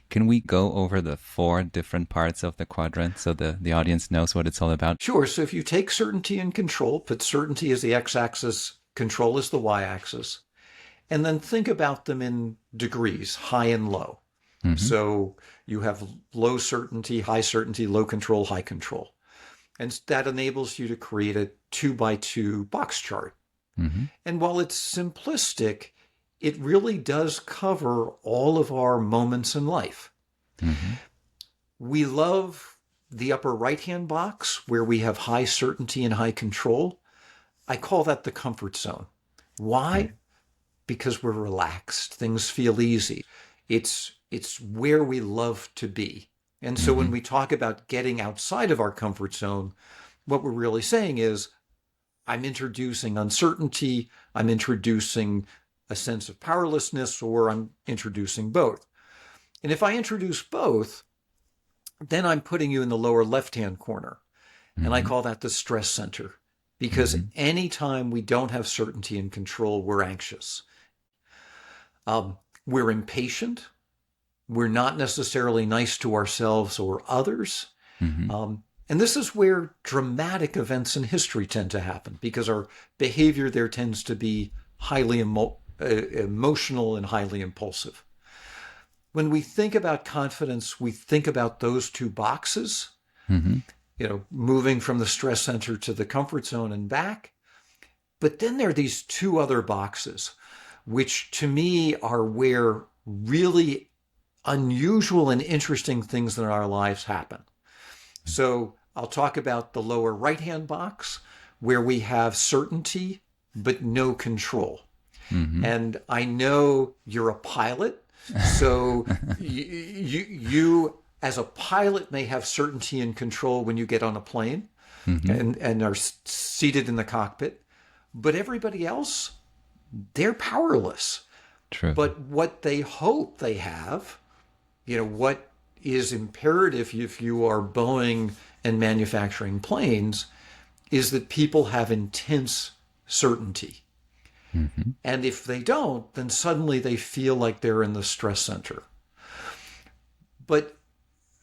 Can we go over the four different parts of the quadrant so the audience knows what it's all about? Sure. So if you take certainty and control, put certainty as the x-axis, control as the y-axis, and then think about them in degrees, high and low. Mm-hmm. So you have low certainty, low control, high control. And that enables you to create a 2 by 2 box chart. Mm-hmm. And while it's simplistic, it really does cover all of our moments in life. Mm-hmm. We love the upper right-hand box where we have high certainty and high control. I call that the comfort zone. Why? Mm-hmm. Because we're relaxed. Things feel easy. It's where we love to be. And so when we talk about getting outside of our comfort zone, what we're really saying is, I'm introducing uncertainty, I'm introducing a sense of powerlessness, or I'm introducing both. And if I introduce both, then I'm putting you in the lower left-hand corner. And I call that the stress center. Because anytime we don't have certainty and control, we're anxious. We're impatient. We're not necessarily nice to ourselves or others. And this is where dramatic events in history tend to happen, because our behavior there tends to be highly emotional and highly impulsive. When we think about confidence, we think about those two boxes, moving from the stress center to the comfort zone and back. But then there are these two other boxes, which to me are where really unusual and interesting things in our lives happen. So I'll talk about the lower right-hand box where we have certainty but no control. And I know you're a pilot, so you as a pilot may have certainty and control when you get on a plane and are seated in the cockpit, but everybody else, they're powerless. True. But what they hope they have, what is imperative if you are Boeing and manufacturing planes, is that people have intense certainty. And if they don't, then suddenly they feel like they're in the stress center. But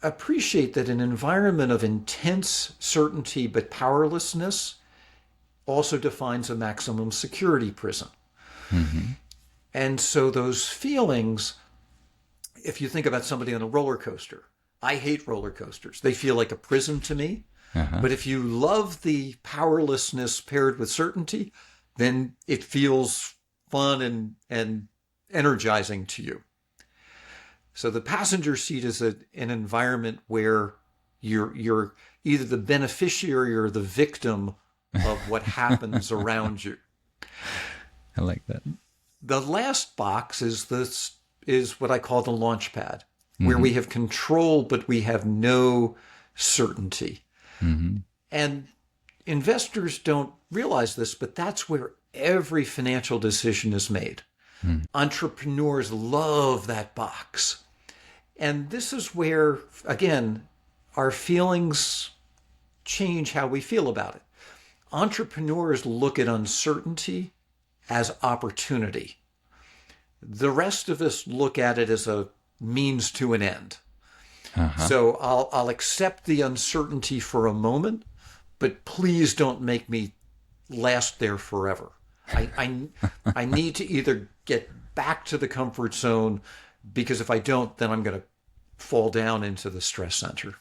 appreciate that an environment of intense certainty but powerlessness also defines a maximum security prison. And so those feelings, if you think about somebody on a roller coaster, I hate roller coasters. They feel like a prison to me. But if you love the powerlessness paired with certainty, then it feels fun and energizing to you. So the passenger seat is an environment where you're either the beneficiary or the victim of what happens around you. I like that. The last box is what I call the launch pad, where we have control, but we have no certainty. And investors don't realize this, but that's where every financial decision is made. Entrepreneurs love that box. And this is where, again, our feelings change how we feel about it. Entrepreneurs look at uncertainty as opportunity. The rest of us look at it as a means to an end. So I'll accept the uncertainty for a moment, but please don't make me last there forever. I need to either get back to the comfort zone, because if I don't, then I'm going to fall down into the stress center.